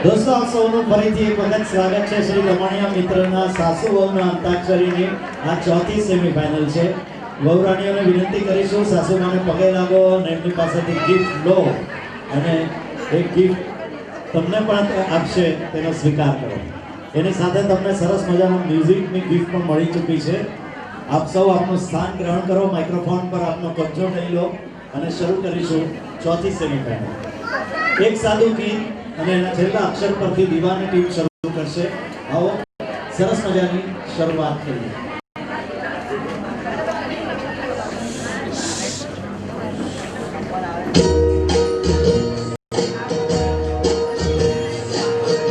दोस्तों आप સૌનું ફરીથી એક વખત સ્વાગત છે શ્રી રમણીયા મિત્રના સાસુ વહુના અંતાક્ષરીની આ ચોથી સેમીફાઇનલ છે. વહુરાણીઓને વિનંતી કરીશું સાસુમાને પગે લાગો અને એમની પાસેથી ગિફ્ટ લો અને એક ગિફ્ટ તમને પણ આપશે તેનો સ્વીકાર કરો. એની સાથે તમને સરસ મજાનું મ્યુઝિકની ગિફ્ટ પણ મળી ચૂકી છે. આપ સૌ આપનું સ્થાન ગ્રહણ કરો, માઇક્રોફોન પર આપનો કબજો લઈ લો અને શરૂ કરીશું ચોથી સેમીફાઇનલ. એક સાદું ગીત અને એના છેલ્લા અક્ષર પરથી દીવાની ટીમ શરૂ કરશે. આવો સરસ મજાની શરૂઆત કરીએ.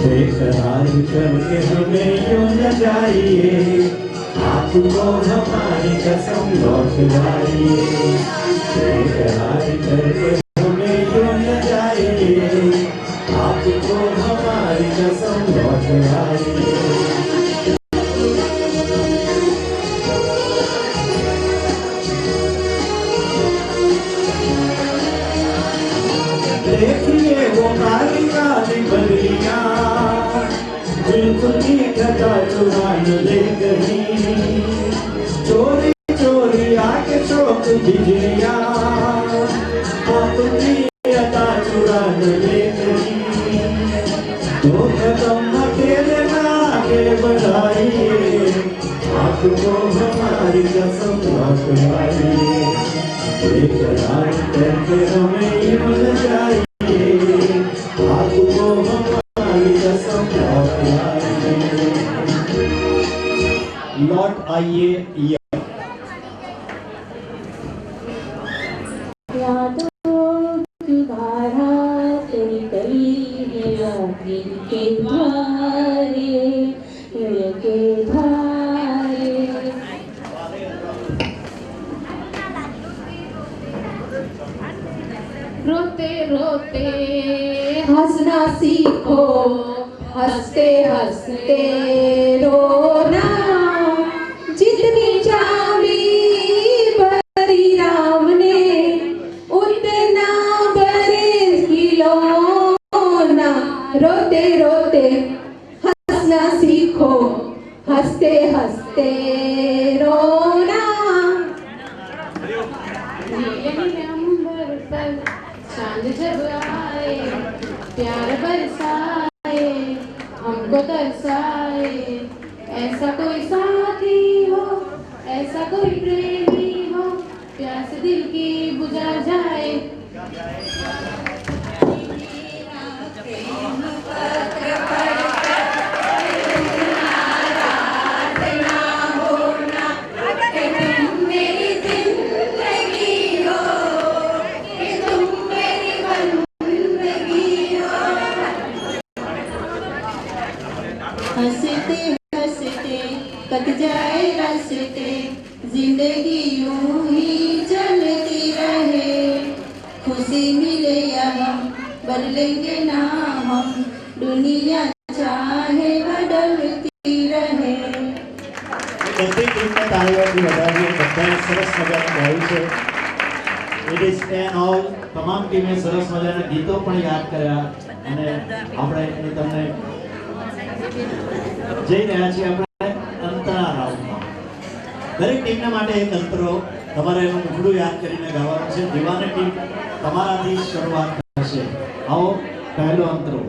बेकरार करके हमें यूं न जाइए, आपको हमारी कसम लौट लाइए. बेकरार करके हमें यूं न जाइए, आपको हमारी कसम लौट लाइए. देखिए वो काली काली बदलियां बिल्कुल की घटा चुरान ले गई, चोरी चोरी आके चौक बिजलियां अपनी अता चुरान ले गई. दो कदम अकेले ना आगे बढ़ाइए, आपको हमारी कसम लौट लाइए. बेकरार करके हमें यूं न जाइए, आपको हमारी कसम लौट लाइए. लौट आइए. यादों की धारा तेरी गली है दिल के द्वारे, दिल के द्वारे. रोते रोते हंसना सीखो, हंसते हंसते रोना. जितनी चावी भरी राम ने उतना भरे खिलौना. रोते रोते हंसना सीखो, हंसते हंसते रोना. अंबर पर चांद जब आए, प्यार बरसाए, हमको तरसाए. ऐसा कोई साथी हो, ऐसा कोई प्रेमी हो, प्यास दिल की बुझा जाए. हंसते हंसते कट जाए रास्ते, जिंदगी यूं ही चलती रहे. खुशी मिले या हम बदलेंगे ना हम, दुनिया चाहे बदलती रहे. બધી ટીમને તાળીઓથી વધાવીએ. બધાએ સરસ મજાનું ગાયું છે. It is an all. તમામ ટીમે સરસ મજાના ગીતો પણ યાદ કર્યા અને આપણે એની તમને જઈ રહ્યા છીએ આપણે અંતરા રાઉન્ડમાં. દરેક ટીમના માટે એક અંતરો તમારે એનું મુખડું યાદ કરીને ગાવાનું છે. દીવાની ટીમ તમારાથી શરૂઆત થશે. આવો પહેલો અંતરો.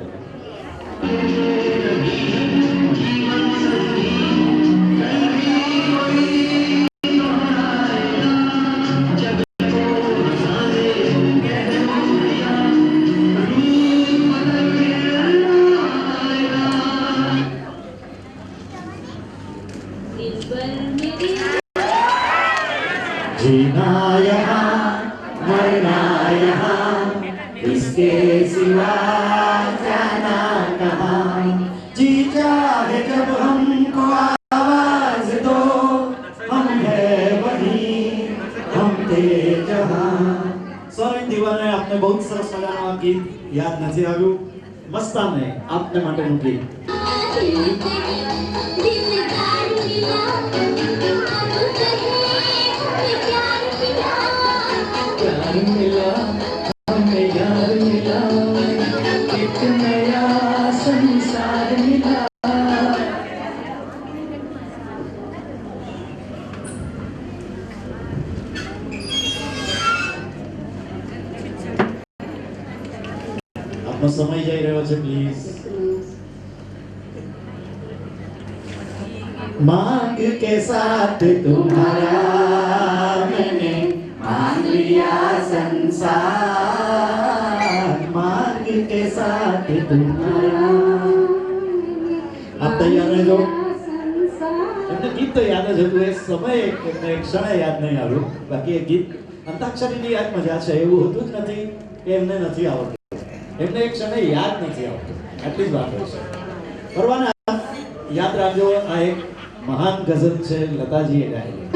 जीना यहाँ मरना यहाँ, इसके सिवा जाना कहाँ. जी चाहे जब हमको आवाज दो, हम है वही, हम थे जहाँ. સોરી દીવાને આપને બહુ સરસ મજાનું આ ગીત યાદ નથી આવ્યું. મસ્તાને આપને માટેનું ગીત. मिला हमें यार मिला, एक नया આપનો સમય જઈ રહ્યો છે, પ્લીઝ. मांग के साथ तुम्हारा मैंने मांग लिया संसार, मांग के साथ तुम्हारा. आप तैयार રહેજો. એમને ગીત તો યાદ જ હતું, એ સમય એમને એક ક્ષણે યાદ નહીં આવ્યું. બાકી એ ગીત અંતાક્ષરીની યાદ મજા છે, એવું હોતું જ નથી કે એમને નથી આવડતું, એમને એક ક્ષણે યાદ નથી આવતું, આટલી જ વાત હોય છે. પરવાના યાદ રાખજો, આ એક महान गजल છે લતાજીએ ગાયેલી.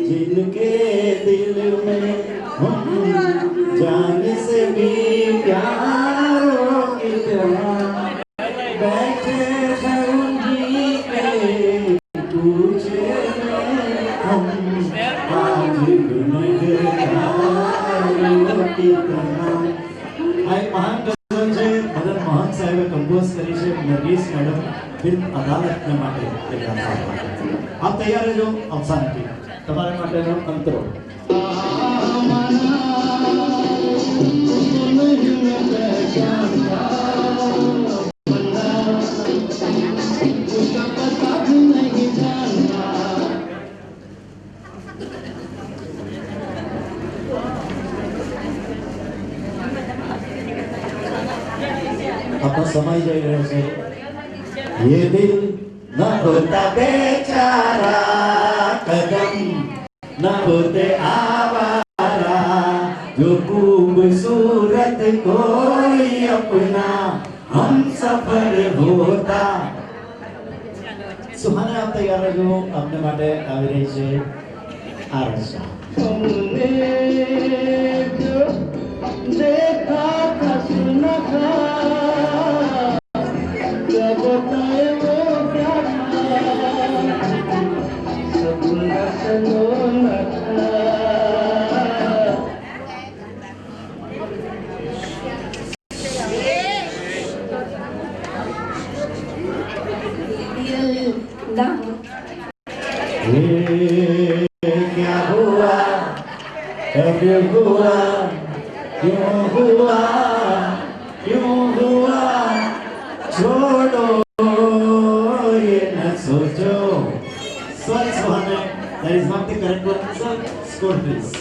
जिनके दिल में हम जान से भी प्यारो कितना बैठे हैं उन्हीं के पूछे हम आज गुनगुनारो कितना. આ એક મહાન ગઝલ છે, મદન મોહન સાહેબે કમ્પોઝ કરી છે, નરગીસ મેડમ ફિલ્મ અદાલતના માટે તૈયાર છે. આપ તૈયાર રહેજો. અફસાનથી તમારા માટેનો અંતરો. આપનો સમય જઈ રહ્યો છે. ये दिल न होता बेचारा कदम न होते आवारा जो खूबसूरत कोई अपना हम सफर होता. सुहाना आप तैयार રહેજો. આપને માટે આવી રહી છે આરસા. तुमने जो देखा था सुना था जब बताए वो क्या था सपना सलोना था. क्या हुआ कब हुआ क्यों हुआ छोड़ो ये न सोचो. स्वर सुहाने. That is not the correct one. Sir, score please.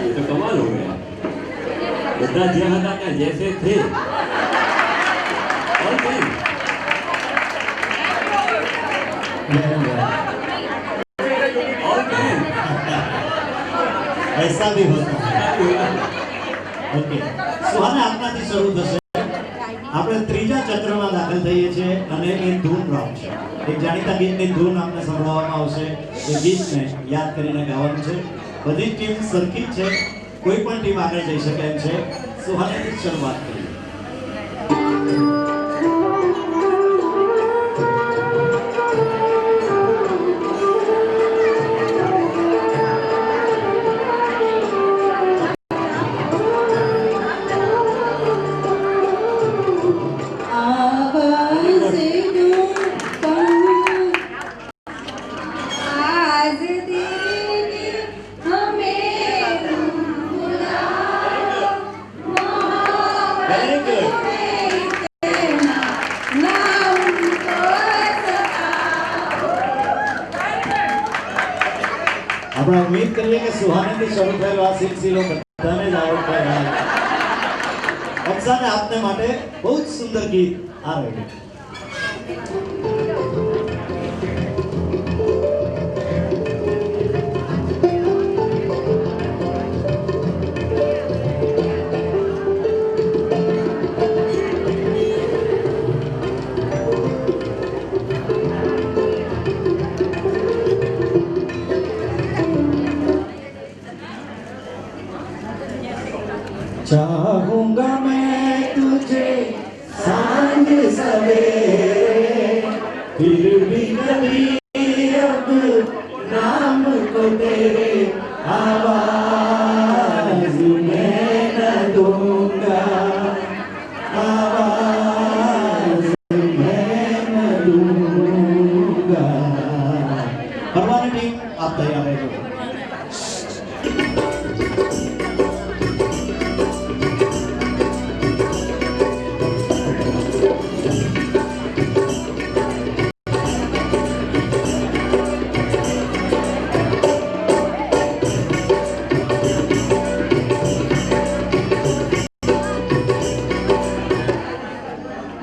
ये तो कमाल हो गया. બધા જ્યાં હતા ત્યાં जैसे थे और कहीं और कहीं ऐसा भी होता है. ઓકે, સુહાના આપનાથી શરૂ થશે. આપણે ત્રીજા ચક્રમાં દાખલ થઈએ છીએ અને એ ધૂન રાઉન્ડ છે. એક જાણીતા ગીતની ધૂન આપણે સંભળાવવામાં આવશે. એ ગીતને યાદ કરીને ગાવાનું છે. બધી ટીમ સરખી જ છે, કોઈ પણ ટીમ આગળ જઈ શકે એમ છે. સુહાનાથી શરૂઆત કરીએ. Very good. આપણે ઉમ્મીદ કરીએ કે સુહાનાથી શરૂ થયેલો આ સિલસિલો બધાને જ આવડતો હોય. અફસાને આપને માટે બહુ જ સુંદર ગીત આ રહ્યું. चाहूंगा मैं तुझे सांझ सवेरे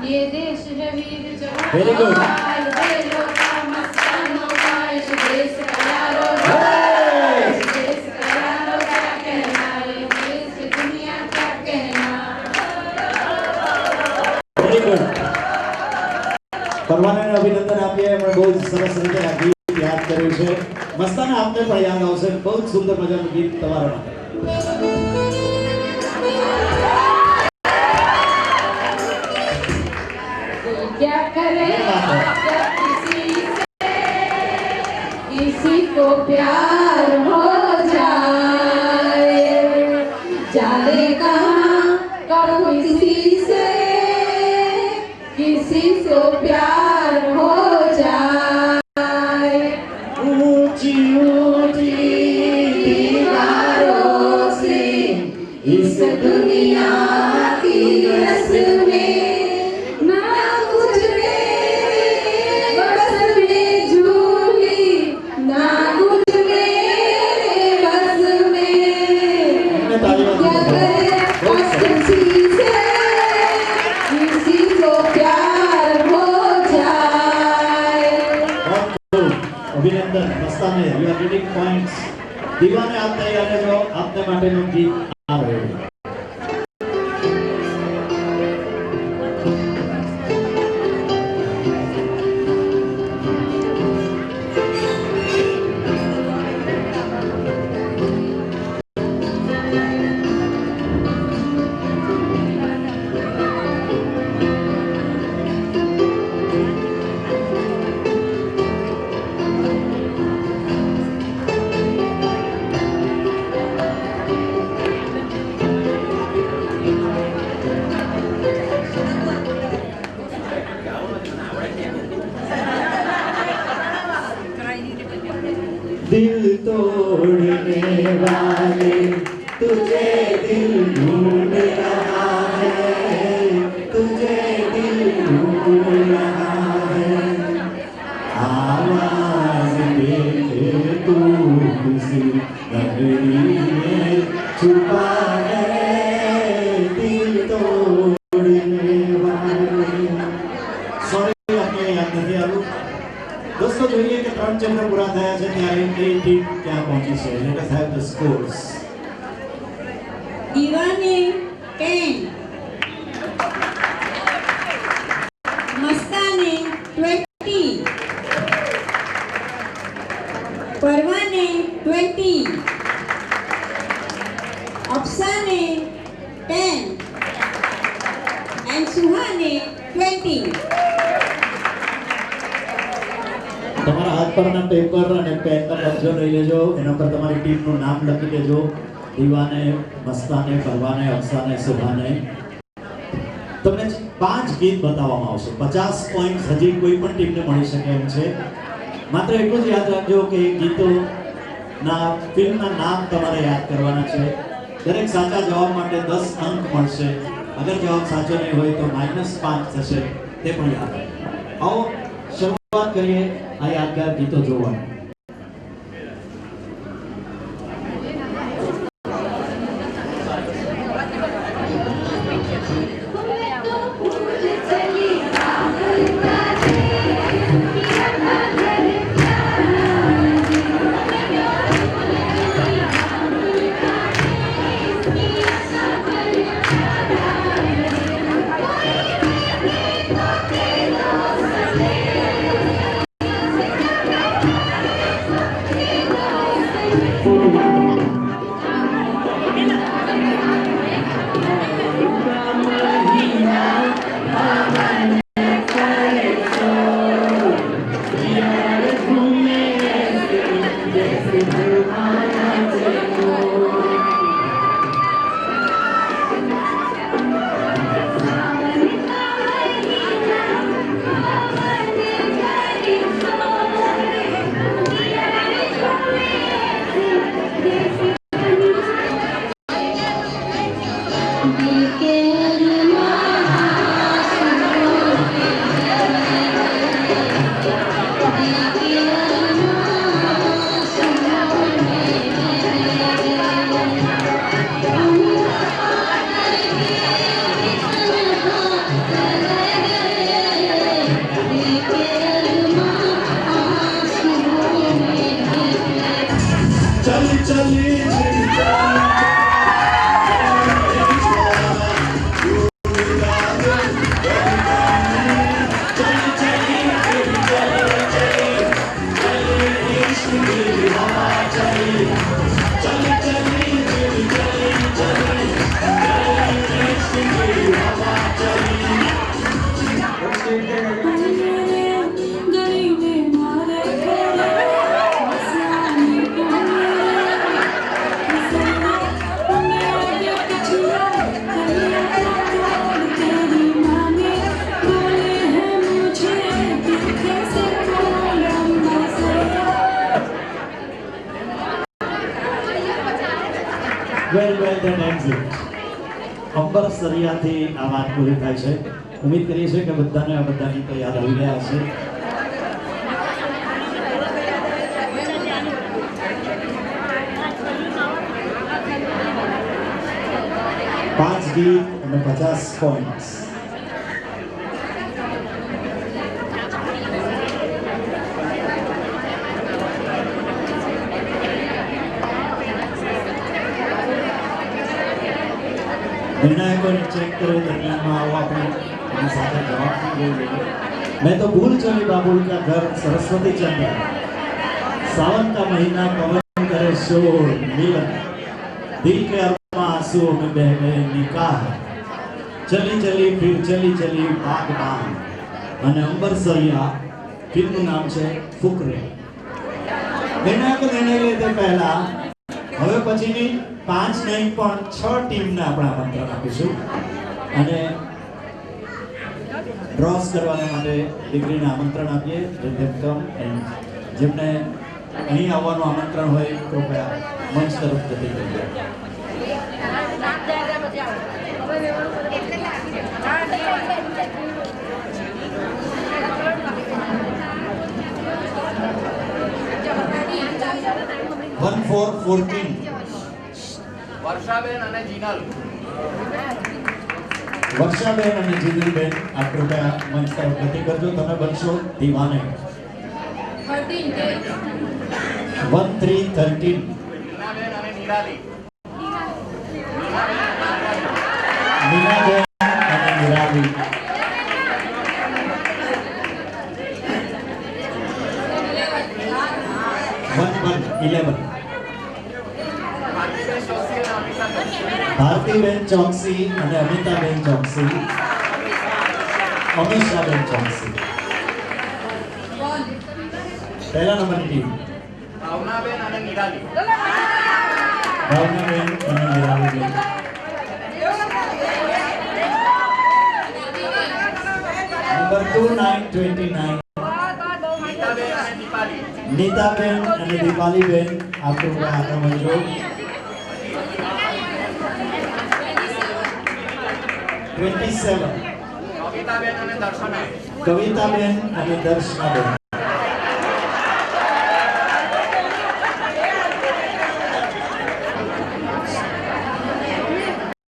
ये देश है वीर जवान Very good. वेलो का मस्तानो का इस देश का यारो Hey! इस देश का यारो क्या कहना इस देश की दुनिया क्या कहना વેરી ગુડ. પરવાનાને અભિનંદન આપીએ. એમણે બહુ જ સરસ રીતે આ ગીત યાદ કર્યું છે. મસ્તાને આપને પણ યાદ આવશે. બહુ જ સુંદર મજાનું ગીત તમારા માટે. क्या करे जब किसी को प्यार हो जाए जाने कहाँ करूँ किसी को प्यार हो जाए ऊंची ऊंची दीवारों से इस दुनिया की रस्में ना कुछ मेरे बस में झूली ना कुछ मेरे बस में हमने तालियां दी। क्या करे बस किसी से किसी को प्यार हो जाए बहुत खूब. અભિનંદન મસ્તાને. You are getting points. દીવાને આપ તૈયાર રહેજો. આપને માટેનું ગીત આ રહ્યું. दिल तोड़ने वाले तुझे दिल ढूंढ रहा है तुझे दिल ढूंढ रहा है आवाज दे तू किसी नगरी में छुपा है दिल तोड़ने वाले. सॉरी आपने याद નથી આવ્યું. दोस्तों જોઈએ કે 3 ચંદ્ર પૂરા થયા છે ત્યારે એ ટીમ ક્યાં પહોંચી છે. Let us have the scores. दीवाने 10 मस्ताने 20 परवाने 20 अफसाने 10 and सुहाने 20 તમારા હાથ પરના પેપર અને પેનનો કબજો લઈ લેજો. એના પર તમારી ટીમનું નામ લખી દેજો. દીવાને, મસ્તાને, પરવાને, અફસાને, સુભાને. તમને 5 ગીત બતાવવામાં આવશે. 50 પોઈન્ટ હજી કોઈ પણ ટીમને મળી શકે એમ છે. માત્ર એટલું જ યાદ રાખજો કે એ ગીતોના ફિલ્મના નામ તમારે યાદ કરવાના છે. દરેક સાચા જવાબ માટે 10 અંક મળશે. અગર જવાબ સાચો નહીં હોય તો -5 થશે. તે પણ યાદ રાખજો. આવો શરૂઆત કરીએ આ યાદગાર ગીતો જોવાની. well that ends it. Amber સરિયાથી આ વાત પૂરી થાય છે. ઉમ્મીદ કરીએ છીએ કે બધાને આ બધા ગીતો યાદ આવી ગયા હશે. પાંચ ગીત અને 50 પોઈન્ટ્સ. निर्णायकों चेक करो दरमियान में आओ अपने अपने साथ जवाब दीजिए. मैं तो भूल चली बाबुल का घर सरस्वती चंद्र सावन का महीना पवन करे शोर मिलन दिल के अरमा आंसुओं में बह गए निकाह चली चली फिर चली चली बागबान અને અંબર સરિયા ફિલ્મનું નામ છે ફુકરે. નિર્ણાયકો નિર્ણય લેતે પહેલા હવે પછીની 5 નહીં પણ 6 ટીમને આપણે આમંત્રણ આપીશું અને ડ્રોસ કરવા માટે દીકરીને આમંત્રણ આપીએ. જેમને અહીં આવવાનું આમંત્રણ હોય કૃપયા મંચ તરફ જતી રહીએ. One for 14. વર્ષાબેન અને જીનલ. વર્ષાબેન અને જીનલબેન આ કૃપયા મંચ તરફ ગતિ કરજો. તમે બનશો દીવાને. 13. મીનાબેન અને નિરાલી. મીનાબેન અને નિરાલી. 11. ભારતીબેન ચોકસી અને અમિતાબેન ચોકસી. અમીષાબેન ચોકસી. પહેલા નંબરની ટીમ ભાવનાબેન અને નિરાલી. ભાવનાબેન અને નિરાલીબેન. નંબર 2929 નીતાબેન અને દીપાલી. નીતાબેન અને દીપાલીબેન આપણું આગળ વધો. 27 કવિતાબેન અને દર્શના. કવિતાબેન અને દર્શનાબેન.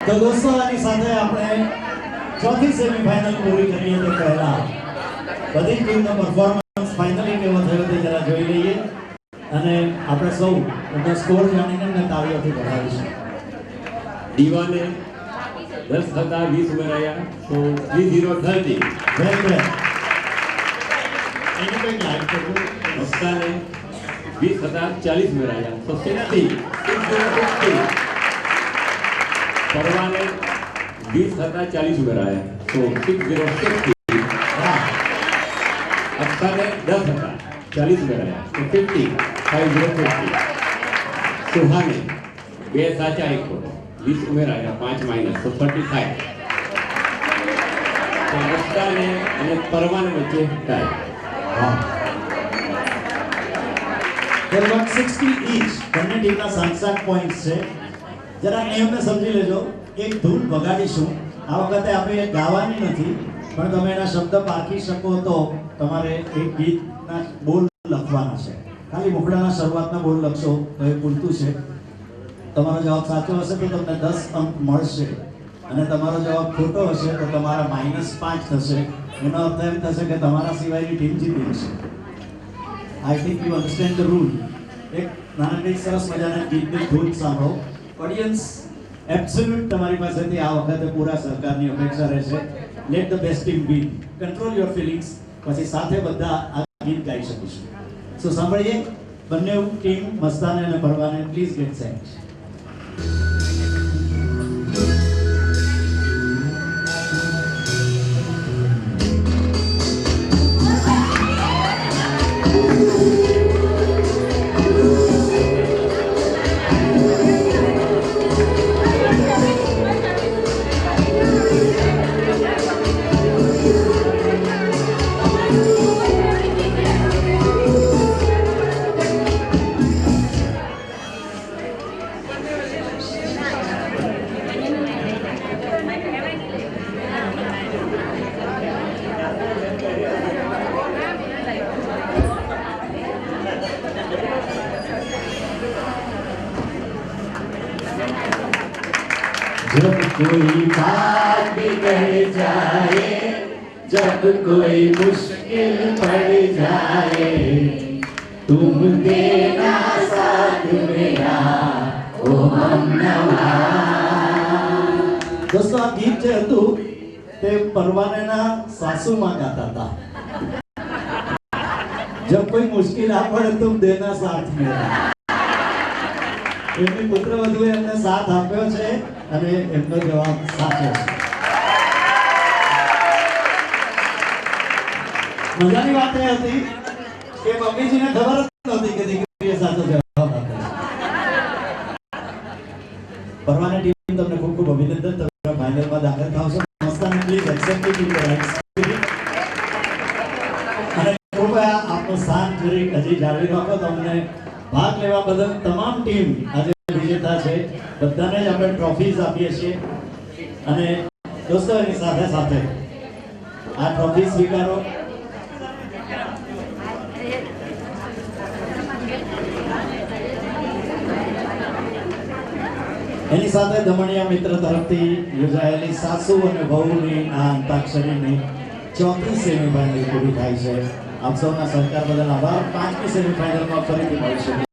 તો દોસ્તો આની સાથે આપણે ચોથી સેમીફાઇનલ પૂરી કરીએ તે પહેલા બધી ટીમનો પરફોર્મન્સ ફાઇનલી કેવો થયો તે જરા જોઈ લઈએ અને આપણે સૌ એનો સ્કોર જાણીને તાળીઓથી વધાવીશું. દીવાને 10 હતા 20 ઉમેરાયા તો 30-30. વેલ વેલ. એની કંઈક લાઈક કરવું. મસ્તાને 20 હતા 40 ઉમેરાયા તો 60. પરવાને 20 હતા 40 ઉમેરાયા તો 60. અક્ષાને 10 હતા 40 ઉમેરાયા તો 50. સુહાને 2 સાચા 1 ખોટો 20 ઉમેરાયા 5 માઇનસ તો 35. તો મસ્તાને અને પરવાને વચ્ચે ટાઈ. હા. There were 60 each. બંને ટીમના 7 પોઈન્ટ્સ છે. જરા એમને સમજી લેજો. એક ધૂન વગાડીશું. આ વખતે આપણે ગાવાની નથી પણ તમે એના શબ્દ પારખી શકો તો તમારે એક ગીતના બોલ લખવાના છે. ખાલી મુખડાના શરૂઆતના બોલ લખશો તો એ પૂરતું છે. તમારો જવાબ સાચો હશે તો તમને 10 અંક મળશે અને તમારો જવાબ ખોટો હશે તો તમારા -5 થશે. એનો અર્થ એમ થશે કે તમારા સિવાયની ટીમ જીતી જશે. I think you understand the rule. એક નાનકડી સરસ મજાના ગીતની ધૂન સાંભળો. ઓડિયન્સ એબ્સોલ્યુટ તમારી પાસેથી આ વખતે પૂરા સહકારની અપેક્ષા રહેશે. Let the best team win. Control your feelings. પછી સાથે બધા આ ગીત ગાઈ શકીશું. સો સાંભળીએ બંને ટીમ મસ્તાને અને પરવાને. Please gate set. कोई बात बिगड़ जाए, जब कोई मुश्किल पड़ जाए, तुम देना साथ मेरा ओ हमनवा। दोस्तों આ ગીત જે હતું તે પરવાનેના સાસુમાં ગાતા હતા. जब कोई मुश्किल आ पड़े तुम देना साथ मेरा. એમની પુત્રવધુએ એમને સાથ આપ્યો છે અને એમનો જવાબ સાચો છે. મજાની વાત એ હતી કે મમ્મીજીને ખબર જ નહોતી કે દીકરીએ સાચો જવાબ આપ્યો છે. પરવાની ટીમ તમને ખૂબ ખૂબ અભિનંદન. તમે ફાઇનલમાં દાખલ થાવ છો. મસ્તાને please accept it in the right spirit. અને કૃપયા આપનો સ્થાન હજી જાળવી રાખો. તમને ભાગ લેવા બદલ તમામ ટીમ આજે વિજેતા છે. બધાને જ આપણે ટ્રોફીઝ આપીએ છીએ. અને દોસ્તો એની સાથે સાથે આ ટ્રોફી સ્વીકારો. એની સાથે દમણિયા મિત્ર તરફથી યોજાયેલી સાસુ અને વહુની આ અંતાક્ષરીની 4થી સેમીફાઇનલ પૂરી થાય છે. આપ સૌના સહકાર બદલ આભાર. 5મી સેમીફાઇનલમાં ફરીથી મળીશું.